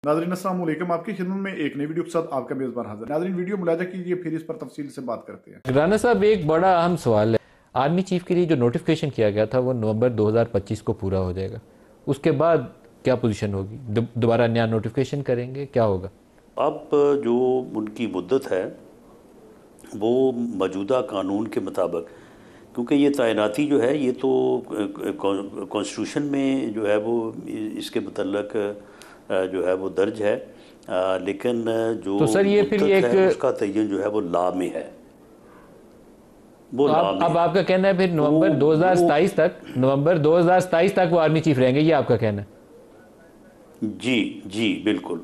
नाज़रीन अस्सलाम वालेकुम, आपकी खिदमत में एक नई वीडियो के साथ आपका मेज़बान हाजिर। नाज़रीन वीडियो मुलाजा कीजिए, फिर इस पर तफसील से बात करते हैं। राना साहब, एक बड़ा अहम सवाल है। आर्मी चीफ के लिए जो नोटिफिकेशन किया गया था वो नवंबर 2025 को पूरा हो जाएगा। उसके बाद क्या पोजीशन होगी? दोबारा नया नोटिफिकेशन करेंगे, क्या होगा? अब जो उनकी मुद्दत है वो मौजूदा कानून के मुताबिक, क्योंकि ये तैनाती जो है ये तो कॉन्स्टिट्यूशन में जो है वो इसके मतलब जो है वो दर्ज है, लेकिन जो तो सर ये फिर मुद्दत एक है उसका तयन जो है वो लॉ में है, वो लॉ में अब है। आपका कहना है फिर नवंबर 2027 तक वो आर्मी चीफ रहेंगे, ये आपका कहना है? जी जी बिल्कुल।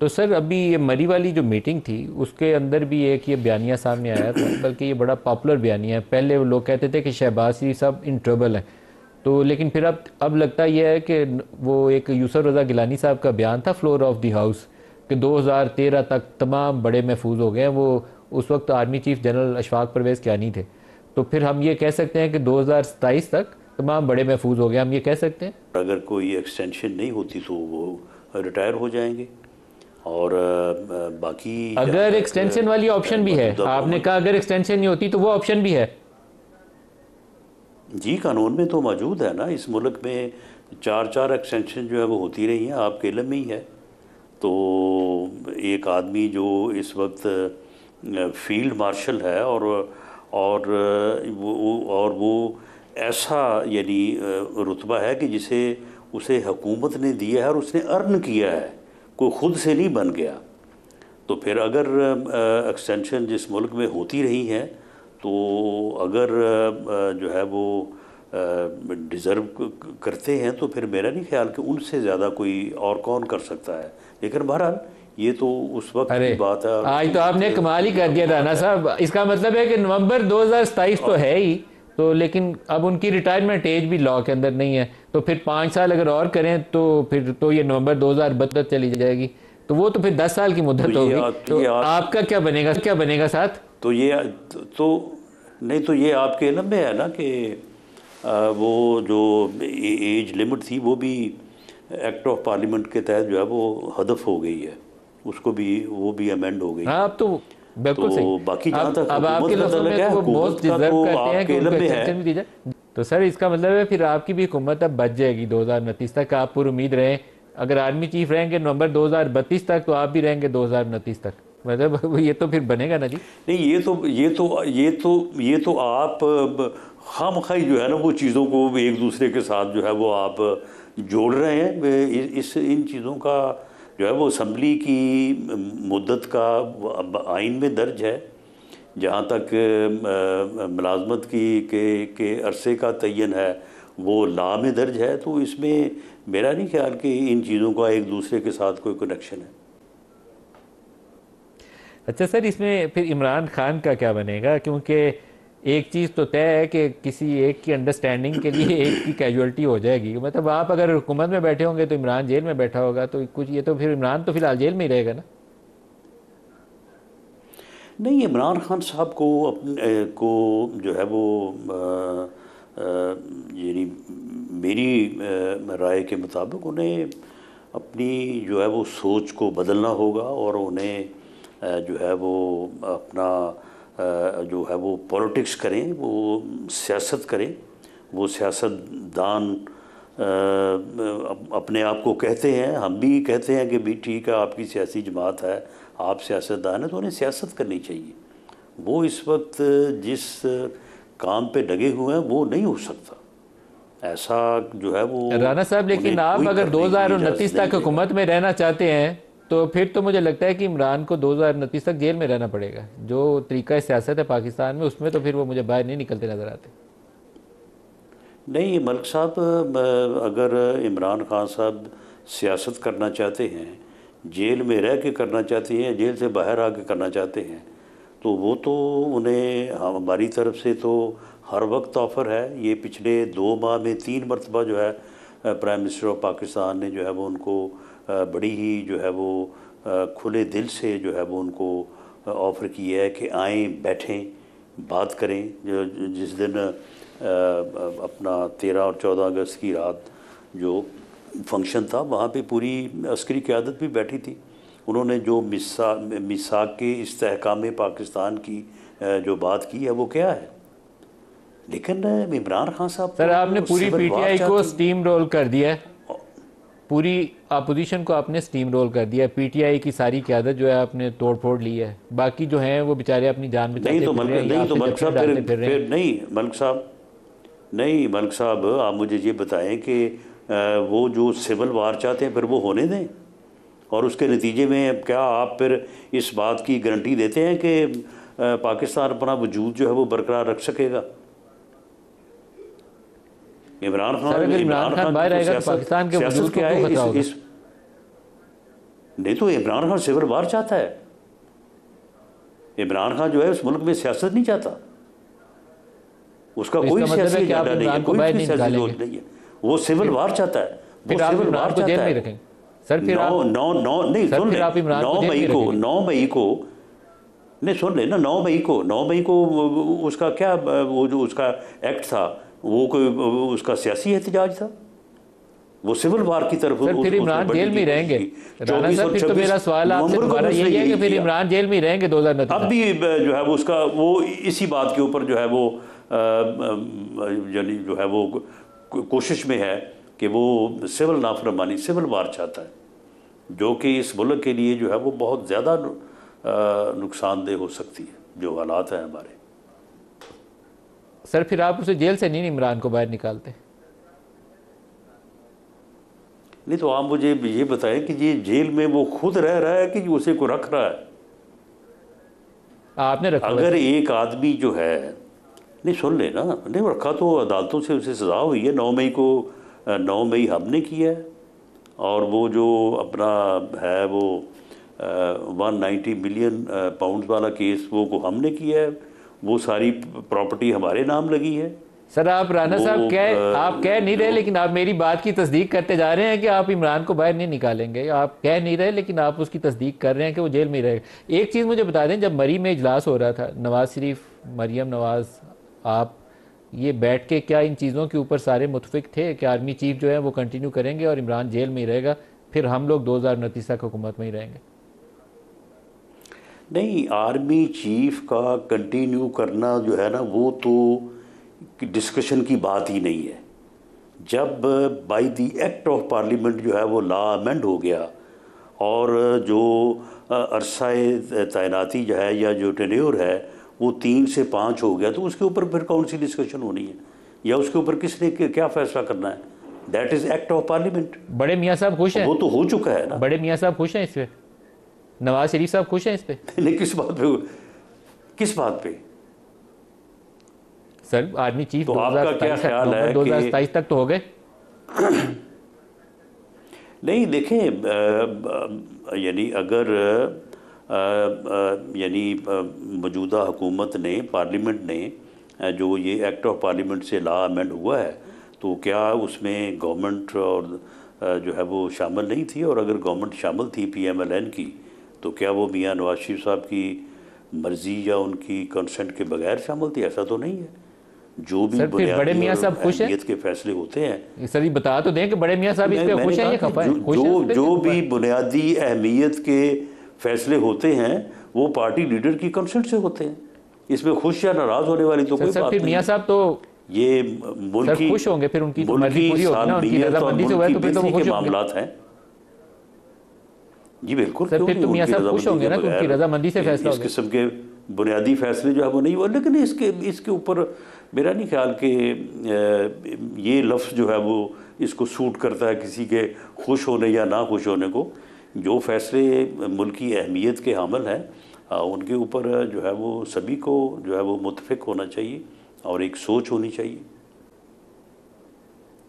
तो सर अभी ये मरी वाली जो मीटिंग थी उसके अंदर भी एक ये बयानिया सामने आया था, बल्कि ये बड़ा पॉपुलर बयानिया है। पहले वो लोग कहते थे कि शहबाज शरीफ साहब इन ट्रबल हैं, तो लेकिन फिर अब लगता यह है कि वो एक यूसुफ रज़ा गिलानी साहब का बयान था फ्लोर ऑफ द हाउस कि 2013 तक तमाम बड़े महफूज हो गए हैं। वो उस वक्त army chief general Ashfaq Parvez Kayani थे। तो फिर हम ये कह सकते हैं कि 2027 तक तमाम बड़े महफूज हो गए, हम ये कह सकते हैं? अगर कोई एक्सटेंशन नहीं होती तो वो रिटायर हो जाएंगे। और बाकी अगर एक्सटेंशन वाली ऑप्शन भी है, आपने कहा अगर एक्सटेंशन नहीं होती तो वो ऑप्शन भी है। जी कानून में तो मौजूद है ना, इस मुल्क में चार एक्सटेंशन जो है वो होती रही हैं, आपके इल्म में ही है। तो एक आदमी जो इस वक्त फील्ड मार्शल है और वो ऐसा यानी रुतबा है कि जिसे उसे हुकूमत ने दिया है और उसने अर्न किया है, कोई ख़ुद से नहीं बन गया। तो फिर अगर एक्सटेंशन जिस मुल्क में होती रही हैं तो अगर जो है वो डिज़र्व करते हैं तो फिर मेरा नहीं ख्याल कि उनसे ज़्यादा कोई और कौन कर सकता है। लेकिन बहरहाल ये तो उस वक्त की बात है। आज तो आपने कमाल ही कर दिया राना साहब। इसका मतलब है कि नवंबर 2027 तो है ही, तो लेकिन अब उनकी रिटायरमेंट एज भी लॉ के अंदर नहीं है। तो फिर 5 साल अगर और करें तो फिर तो ये नवंबर 2032 चली जाएगी, तो वो तो फिर 10 साल की मुद्दत होगी। तो आपका क्या बनेगा साथ? तो ये तो नहीं, तो ये आपके इल्म में है ना कि वो जो एज लिमिट थी वो भी एक्ट ऑफ पार्लियामेंट के तहत जो है वो हदफ हो गई है, उसको भी वो भी अमेंड हो गई। हाँ, अब तो बिल्कुल तो सही। बाकी जहाँ तक अब आपके लफ्ज़ों में तो वो बहुत डिजर्व करते हैं कि उनको एक्सटेंशन भी दी जाए। तो सर इसका मतलब है फिर आपकी भी हुकूमत अब बच जाएगी 2029 तक। आप पूरी उम्मीद रहें, अगर आर्मी चीफ रहेंगे नवंबर 2032 तक तो आप भी रहेंगे 2029 तक, मतलब ये तो फिर बनेगा ना जी? नहीं, ये तो आप खामखाई जो है ना वो चीज़ों को एक दूसरे के साथ जो है वो आप जोड़ रहे हैं। इन चीज़ों का जो है वो असम्बली की मुद्दत का आइन में दर्ज है। जहाँ तक मुलाजमत के अरसे का तयन है वो लॉ में दर्ज है। तो इसमें मेरा नहीं ख्याल कि इन चीज़ों का एक दूसरे के साथ कोई कनेक्शन है। अच्छा सर, इसमें फिर इमरान खान का क्या बनेगा? क्योंकि एक चीज़ तो तय है कि किसी एक की अंडरस्टैंडिंग के लिए एक की कैजुअलिटी हो जाएगी। मतलब आप अगर हुकूमत में बैठे होंगे तो इमरान जेल में बैठा होगा, तो कुछ ये तो फिर इमरान तो फिलहाल जेल में ही रहेगा ना? नहीं, इमरान खान साहब को अपने को जो है वो यानी मेरी राय के मुताबिक उन्हें अपनी जो है वो सोच को बदलना होगा और उन्हें जो है वो अपना जो है वो पॉलिटिक्स करें, वो सियासत करें। वो सियासतदान अपने आप को कहते हैं, हम भी कहते हैं कि भी ठीक है आपकी सियासी जमात है, आप सियासतदान हैं, तो उन्हें सियासत करनी चाहिए। वो इस वक्त जिस काम पे लगे हुए हैं वो नहीं हो सकता ऐसा जो है वो राना साहब। लेकिन आप अगर 2029 तक हुकूमत में रहना चाहते हैं तो फिर तो मुझे लगता है कि इमरान को 2029 तक जेल में रहना पड़ेगा। जो तरीका सियासत है पाकिस्तान में उसमें तो फिर वो मुझे बाहर नहीं निकलते नज़र आते। नहीं मलिक साहब, अगर इमरान खान साहब सियासत करना चाहते हैं, जेल में रह के करना चाहते हैं, जेल से बाहर आके करना चाहते हैं, तो वो तो उन्हें हमारी तरफ से तो हर वक्त ऑफ़र है। ये पिछले 2 माह में 3 मरतबा जो है प्राइम मिनिस्टर ऑफ पाकिस्तान ने जो है वो उनको बड़ी ही जो है वो खुले दिल से जो है वो उनको ऑफ़र किया है कि आएँ, बैठें, बात करें। जिस दिन अपना 13 और 14 अगस्त की रात जो फंक्शन था, वहाँ पे पूरी अस्करी क़यादत भी बैठी थी। उन्होंने जो मिसाक के इस्तेहकाम पाकिस्तान की जो बात की है वो क्या है। लेकिन इमरान खान साहब सर आपने पूरी पीटीआई को स्टीम रोल कर दिया है, पूरी अपोजिशन को आपने स्टीम रोल कर दिया है। पीटीआई की सारी क़यादत जो है आपने तोड़ फोड़ ली है, बाकी जो हैं वो बेचारे अपनी जान बचाते नहीं तो मलिक साहब मलिक साहब आप मुझे ये बताएं कि वो जो सिविल वार चाहते हैं फिर वो होने दें, और उसके नतीजे में क्या आप फिर इस बात की गारंटी देते हैं कि पाकिस्तान अपना वजूद जो है वो बरकरार रख सकेगा। इमरान खान बाहर आएगा तो पाकिस्तान के वजूद को क्या खतरा होगा? नहीं तो इमरान खान सिविल वार चाहता है। इमरान खान जो है उस मुल्क में सियासत नहीं चाहता, उसका कोई सियासी एजेंडा नहीं है, कोई सियासी सोच नहीं है, वो सिविल वार चाहता है। फिर आप इमरान को जेल में रखेंगे सर? फिर आप नहीं सुन ले, 9 मई को नहीं सुन ले ना, 9 मई को उसका क्या वो जो उसका एक्ट था वो कोई उसका सियासी एहतजाज था, वो सिविल वार की तरफ। सर फिर इमरान जेल में रहेंगे राना साहब? फिर तो मेरा सवाल आपसे दोबारा यही है कि फिर इमरान जेल में रहेंगे 2029? अब भी जो है वो उसका वो इसी बात के ऊपर जो है वो यानी जो है वो कोशिश में है कि वो सिविल नाफरमानी, सिविल वार चाहता है, जो कि इस मुल्क के लिए जो है वो बहुत ज़्यादा नुकसानदेह हो सकती है, जो हालात हैं हमारे। सर फिर आप उसे जेल से नहीं इमरान को बाहर निकालते? नहीं तो आप मुझे ये बताएं कि ये जेल में वो खुद रह रहा है कि उसे को रख रहा है? आपने रखा? अगर एक आदमी जो है नहीं सुन ले ना, नहीं रखा तो अदालतों से उसे सज़ा हुई है। 9 मई हमने किया है, और वो जो अपना है वो 190 मिलियन पाउंड वाला केस वो को हमने किया है, वो सारी प्रॉपर्टी हमारे नाम लगी है। सर आप राना साहब आप कह नहीं रहे, लेकिन आप मेरी बात की तस्दीक करते जा रहे हैं कि आप इमरान को बाहर नहीं निकालेंगे। आप कह नहीं रहे लेकिन आप उसकी तस्दीक कर रहे हैं कि वो जेल में ही रहेगा। एक चीज़ मुझे बता दें, जब मरी में इजलास हो रहा था, नवाज शरीफ, मरियम नवाज, आप ये बैठ के क्या इन चीज़ों के ऊपर सारे मुतफिक थे कि आर्मी चीफ जो है वो कंटिन्यू करेंगे और इमरान जेल में ही रहेगा, फिर हम लोग 2029 तक हुकूमत में ही रहेंगे? नहीं, आर्मी चीफ का कंटिन्यू करना जो है ना वो तो डिस्कशन की बात ही नहीं है। जब by the act of parliament जो है वो लॉ अमेंड हो गया और जो अरसाए तैनाती जो है या जो टेन्योर है वो 3 से 5 हो गया, तो उसके ऊपर फिर कौन सी डिस्कशन होनी है या उसके ऊपर किसने क्या फैसला करना है? That is act of parliament. बड़े मियाँ साहब खुश हैं? वो तो हो चुका है ना। बड़े मियाँ साहब खुश हैं इस पर? नवाज शरीफ साहब खुश हैं इस पर? नहीं, किस बात पे? किस बात पे? सर आर्मी चीफ तो आपका क्या ख्याल है 2027 तक तो हो गए? नहीं देखें, यानी अगर यानी मौजूदा हुकूमत ने, पार्लियामेंट ने जो ये एक्ट ऑफ पार्लियामेंट से लॉ अमेंड हुआ है, तो क्या उसमें गवर्नमेंट और जो है वो शामिल नहीं थी? और अगर गवर्नमेंट शामिल थी PMLN की, तो क्या वो मियाँ नवाज शरीफ साहब की मर्जी या उनकी कंसेंट के बगैर शामिल थी? ऐसा तो नहीं है। जो भी बड़े मियाँ साहब खुश हैं के फैसले होते हैं, सर ये बता तो दें कि बड़े मियाँ साहब इस पे खुश हैं या खफा हैं? जो भी बुनियादी अहमियत के फैसले होते हैं वो पार्टी लीडर की कंसेंट से होते हैं। इसमें खुश या नाराज होने वाली तो कोई बात नहीं। मियाँ साहब तो ये मुल्क की खुश होंगे, फिर उनकी मर्जी पूरी होगी ना, उनकी रजामंदी से हुआ तो फिर तो खुश मामलात हैं। जी बिल्कुल, सर फिर तो मियाँ साहब खुश होंगे ना, उनकी रजामंदी से फैसला होगा। इस किस्म के बुनियादी फैसले जो है वो नहीं हुआ। लेकिन इसके ऊपर मेरा नहीं ख्याल कि ये लफ्ज़ जो है वो इसको सूट करता है किसी के खुश होने या ना खुश होने को। जो फैसले मुल्क की अहमियत के हामिल हैं उनके ऊपर जो है वो सभी को जो है वो मुतफिक होना चाहिए और एक सोच होनी चाहिए।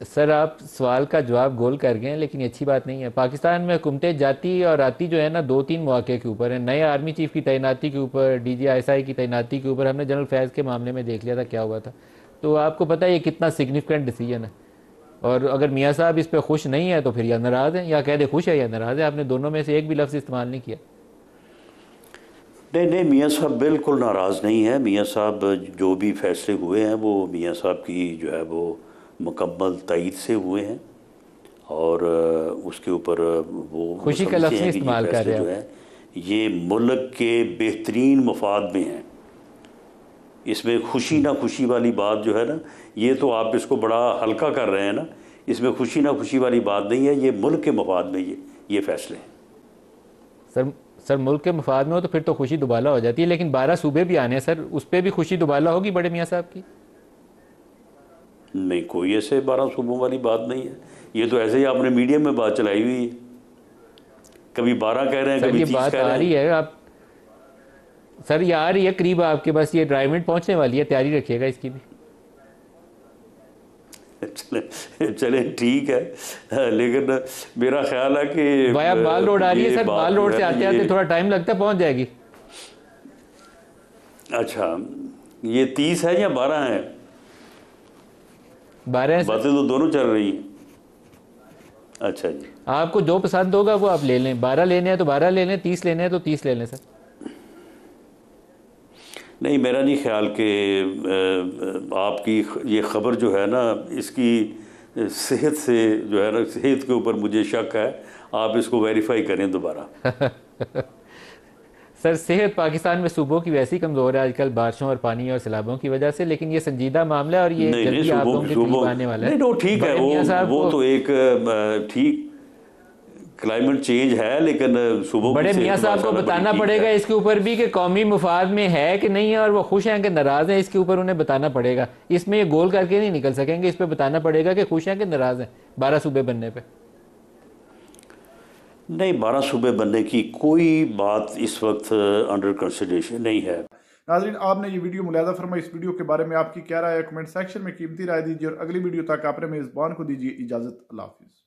सर आप सवाल का जवाब गोल कर गए हैं, लेकिन ये अच्छी बात नहीं है। पाकिस्तान में हुकूमतें जाती और आती जो है ना 2-3 मौके के ऊपर है। नए आर्मी चीफ की तैनाती के ऊपर, DGI की तैनाती के ऊपर हमने जनरल फैज़ के मामले में देख लिया था क्या हुआ था। तो आपको पता है ये कितना सिग्निफिकेंट डिसीजन है। और अगर मियाँ साहब इस पर खुश नहीं है तो फिर या नाराज़ हैं, या कह दे खुश है या नाराज़ है। आपने दोनों में से एक भी लफ्ज़ इस्तेमाल नहीं किया। नहीं, मियाँ साहब बिल्कुल नाराज़ नहीं है। मियाँ साहब जो भी फैसले हुए हैं वो मियाँ साहब की जो है वो मुकम्मल तईद से हुए हैं और उसके ऊपर वो खुशी का लफ्ज़ इस्तेमाल कर रहे जो है ये मुल्क के बेहतरीन मफाद में हैं। इसमें खुशी ना खुशी वाली बात जो है ना, ये तो आप इसको बड़ा हल्का कर रहे हैं ना, इसमें खुशी ना खुशी वाली बात नहीं है, ये मुल्क के मफाद में ये फैसले हैं। सर मुल्क के मफाद में हो तो फिर तो खुशी दुबाला हो जाती है, लेकिन 12 सूबे भी आने हैं सर, उस पर भी खुशी दुबाला होगी बड़े मियाँ साहब की? नहीं, कोई ऐसे 12 सूबों वाली बात नहीं है, ये तो ऐसे ही आपने मीडिया में बात चलाई हुई है, कभी 12 कह रहे हैं, कभी 30 कह रहे हैं। आप सर ये आ रही है करीब आपके पास, ये ड्राइव मिनट पहुंचने वाली है, तैयारी रखिएगा इसकी भी। चले ठीक है, लेकिन मेरा ख्याल है कि वाया बाल रोड आ रही है सर, बाल रोड से आते आते थोड़ा टाइम लगता है, पहुंच जाएगी। अच्छा, ये 30 है या 12 है? 12 है। बातें तो दोनों चल रही हैं। अच्छा जी, आपको जो पसंद होगा वो आप ले लें, 12 लेने हैं तो 12 ले लें, 30 लेने हैं तो 30 ले लें सर। नहीं, मेरा नहीं ख्याल कि आपकी ये ख़बर जो है ना, इसकी सेहत से जो है ना, सेहत के ऊपर मुझे शक है, आप इसको वेरीफाई करें दोबारा। सर सेहत पाकिस्तान में सूबों की वैसी कमज़ोर है आजकल बारिशों और पानी और सैलाबों की वजह से, लेकिन ये संजीदा मामला है और ये जल्दी आप लोगों के करीब आने वाला है। नहीं, ठीक है, वो तो एक ठीक क्लाइमेट चेंज है, लेकिन सुबह बड़े मियाँ साहब को बताना पड़ेगा इसके ऊपर भी कि कौमी मुफाद में है कि नहीं है, और वो खुश हैं कि नाराज़ हैं, इसके ऊपर उन्हें बताना पड़ेगा। इसमें ये गोल करके नहीं निकल सकेंगे, इस पर बताना पड़ेगा कि खुश हैं कि नाराज़ हैं 12 सूबे बनने पे। नहीं, 12 सूबे बनने की कोई बात इस वक्त अंडर कंसिडरेशन नहीं है। नाज़रीन, आपने ये वीडियो मुलाहिज़ा फरमाई, इस वीडियो के बारे में आपकी क्या राय है? कमेंट सेक्शन में कीमती राय दीजिए और अगली वीडियो तक आपने मेज़बान को दीजिए इजाज़त। अल्लाह हाफ़िज़।